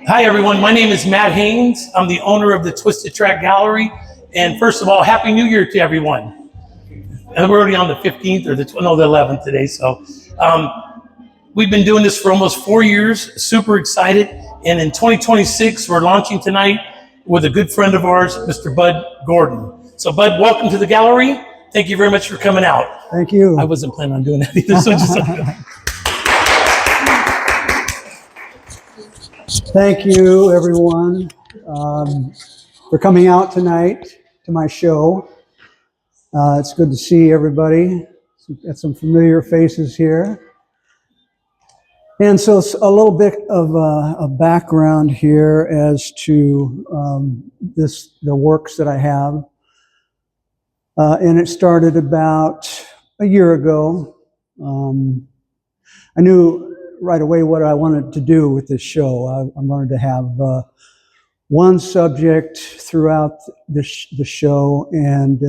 Hi, everyone. My name is Matt Haynes. I'm the owner of the Twisted Track Gallery. And first of all, Happy New Year to everyone. And we're already on the 15th or the 11th today. So we've been doing this for almost 4 years. Super excited. And in 2026, we're launching tonight with a good friend of ours, Mr. Bud Gordon. So Bud, welcome to the gallery. Thank you very much for coming out. Thank you. I wasn't planning on doing that either. So just Thank you, everyone, for coming out tonight to my show. It's good to see everybody. Got some familiar faces here. And so a little bit of a background here as to the works that I have. And it started about a year ago. I knew right away what I wanted to do with this show. I wanted to have one subject throughout the show, and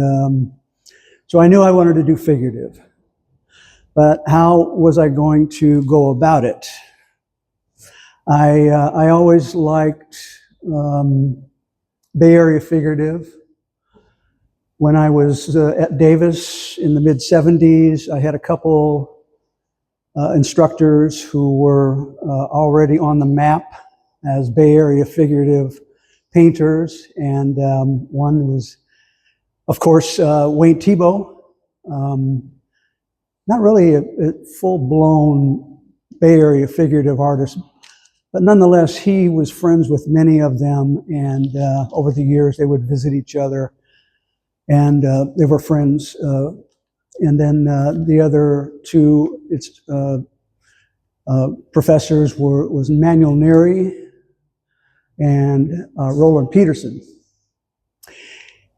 so I knew I wanted to do figurative. But how was I going to go about it? I always liked Bay Area figurative. When I was at Davis in the mid-'70s, I had a couple instructors who were already on the map as Bay Area figurative painters, and one was, of course, Wayne Thiebaud. Not really a full-blown Bay Area figurative artist, but nonetheless, he was friends with many of them, and over the years, they would visit each other, and they were friends. And then the other two professors was Manuel Neri and Roland Peterson.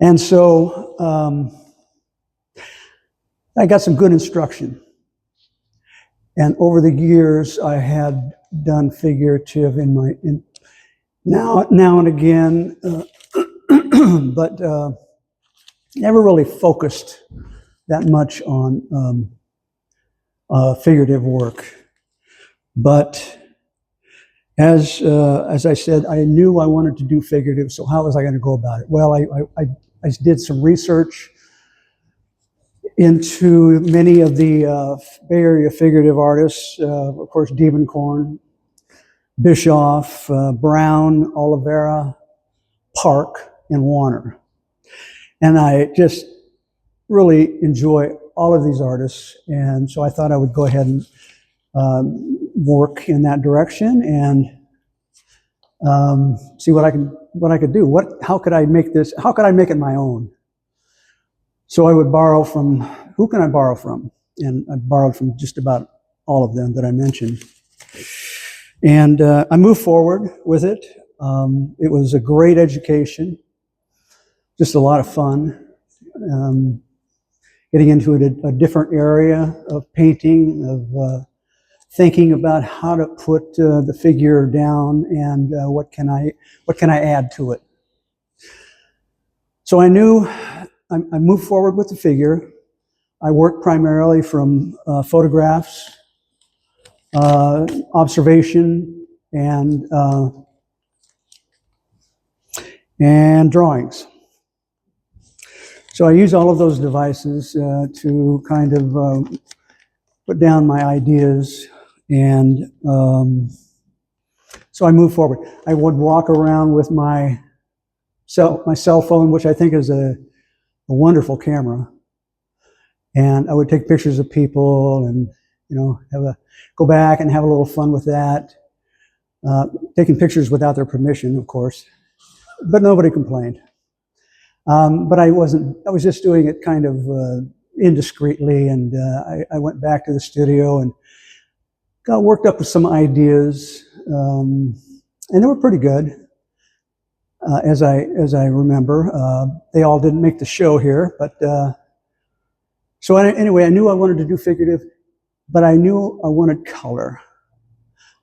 And so I got some good instruction. And over the years, I had done figurative now and again, but never really focused that much on figurative work. But as I said, I knew I wanted to do figurative, so how was I going to go about it? Well, I did some research into many of the Bay Area figurative artists, of course, Diebenkorn, Bischoff, Brown, Oliveira, Park, and Warner. And I just really enjoy all of these artists, and so I thought I would go ahead and work in that direction and see what I could do. How could I make this? How could I make it my own? So I would borrow from. Who can I borrow from? And I borrowed from just about all of them that I mentioned, and I moved forward with it. It was a great education, just a lot of fun. Getting into a different area of painting, of thinking about how to put the figure down and what can I add to it. So I knew I moved forward with the figure. I worked primarily from photographs, observation, and drawings. So I use all of those devices to kind of put down my ideas, and so I move forward. I would walk around with my cell phone, which I think is a wonderful camera, and I would take pictures of people, and go back and have a little fun with that. Taking pictures without their permission, of course, but nobody complained. But I was just doing it kind of indiscreetly, and I went back to the studio and got worked up with some ideas, and they were pretty good, as I remember. They all didn't make the show here, but so anyway, I knew I wanted to do figurative, but I knew I wanted color.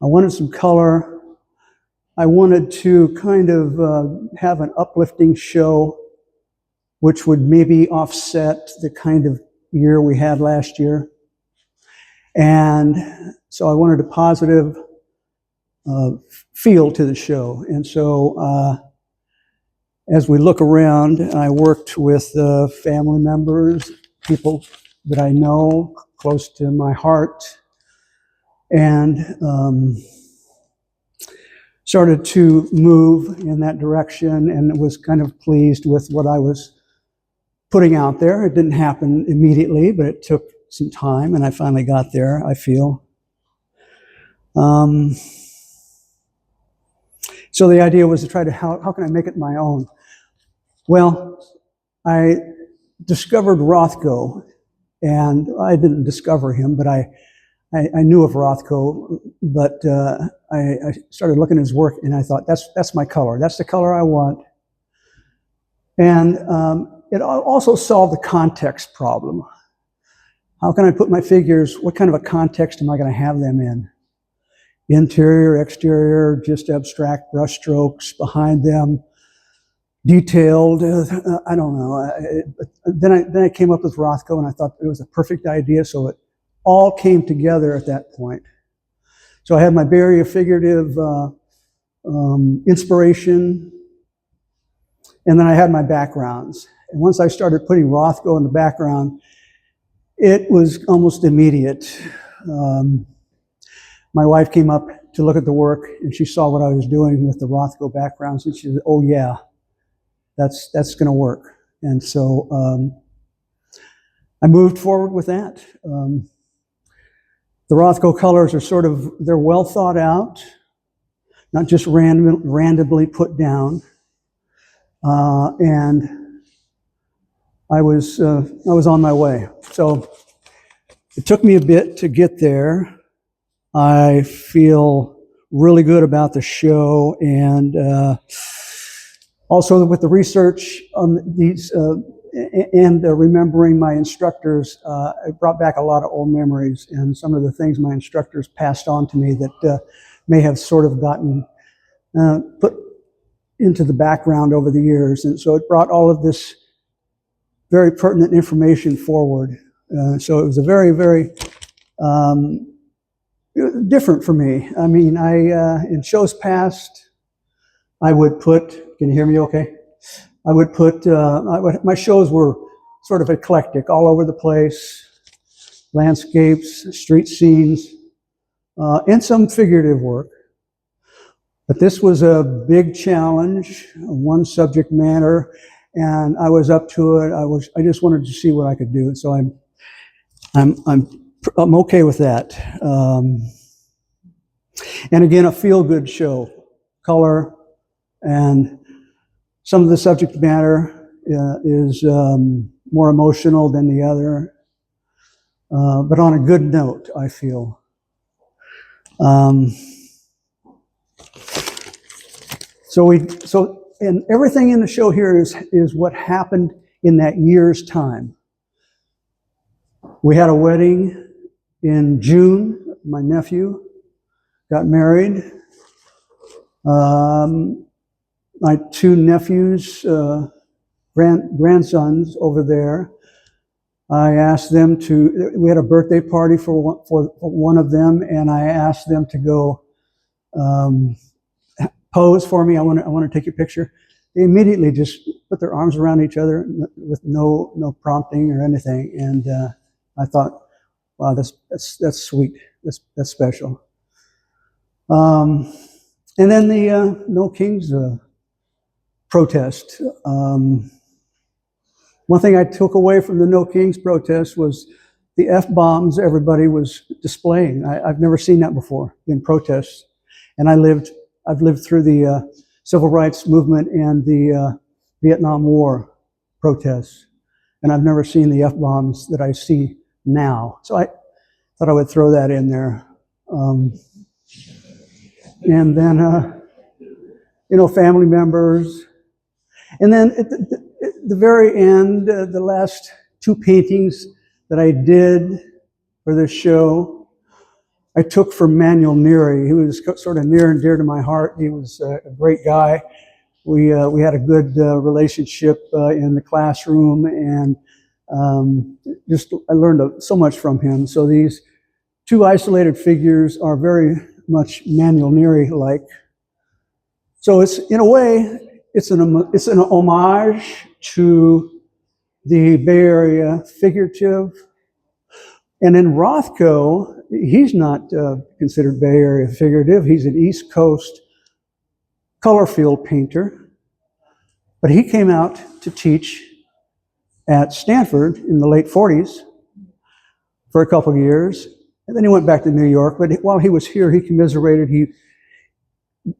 I wanted some color. I wanted to kind of have an uplifting show, which would maybe offset the kind of year we had last year. And so I wanted a positive feel to the show. And so as we look around, I worked with family members, people that I know close to my heart, and started to move in that direction, and was kind of pleased with what I was putting out there. It didn't happen immediately, but it took some time, and I finally got there, I feel. So the idea was to try to, how can I make it my own? Well, I discovered Rothko, and I didn't discover him, but I knew of Rothko, but I started looking at his work, and I thought, that's my color. That's the color I want. And it also solved the context problem. How can I put my figures, what kind of a context am I going to have them in? Interior, exterior, just abstract brush strokes behind them, detailed, I don't know. Then I came up with Rothko, and I thought it was a perfect idea, so it all came together at that point. So I had my Barrier of Figurative inspiration, and then I had my backgrounds. And once I started putting Rothko in the background, it was almost immediate. My wife came up to look at the work, and she saw what I was doing with the Rothko backgrounds, and she said, "Oh yeah, that's going to work." And so I moved forward with that. The Rothko colors are they're well thought out, not just randomly put down. And I was on my way. So it took me a bit to get there. I feel really good about the show, and also with the research on these and remembering my instructors, it brought back a lot of old memories, and some of the things my instructors passed on to me that may have sort of gotten put into the background over the years. And so it brought all of this very pertinent information forward. So it was a very, very different for me. I mean, in shows past, I would put, can you hear me okay? I would put, my shows were sort of eclectic, all over the place, landscapes, street scenes, and some figurative work. But this was a big challenge, one subject matter, and I was up to it. I just wanted to see what I could do. So I'm okay with that. And again, a feel-good show, color, and some of the subject matter is more emotional than the other, but on a good note, I feel. And everything in the show here is what happened in that year's time. We had a wedding in June. My nephew got married. My two nephews, grandsons over there, I asked them we had a birthday party for one of them, and I asked them to go pose for me. I want to take your picture. They immediately just put their arms around each other with no prompting or anything. And I thought, wow, that's sweet. That's special. And then the No Kings protest. One thing I took away from the No Kings protest was the F-bombs everybody was displaying. I've never seen that before in protests. And I've lived through the civil rights movement and the Vietnam War protests. And I've never seen the F-bombs that I see now. So I thought I would throw that in there. And then, family members. And then at the very end, the last two paintings that I did for this show, I took from Manuel Neary. He was sort of near and dear to my heart. He was a great guy. We had a good relationship in the classroom, and I learned so much from him. So these two isolated figures are very much Manuel Neri-like. So it's, in a way, it's an homage to the Bay Area figurative. And in Rothko, he's not considered Bay Area figurative. He's an East Coast color field painter. But he came out to teach at Stanford in the late 40s for a couple of years. And then he went back to New York. But while he was here, he commiserated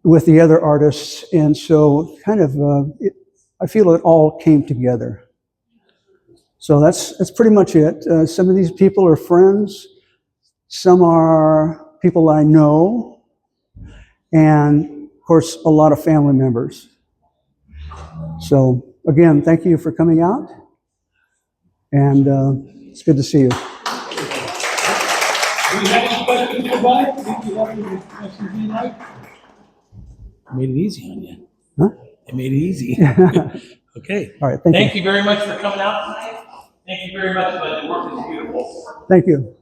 with the other artists. And so kind of, I feel it all came together. So that's pretty much it. Some of these people are friends. Some are people I know. And of course, a lot of family members. So again, thank you for coming out. And it's good to see you. Do you have any questions for Bob? Do you have any questions you like? I made it easy on you. Huh? I made it easy. Okay. All right. Thank you very much for coming out tonight. Thank you very much, but the work is beautiful. Thank you.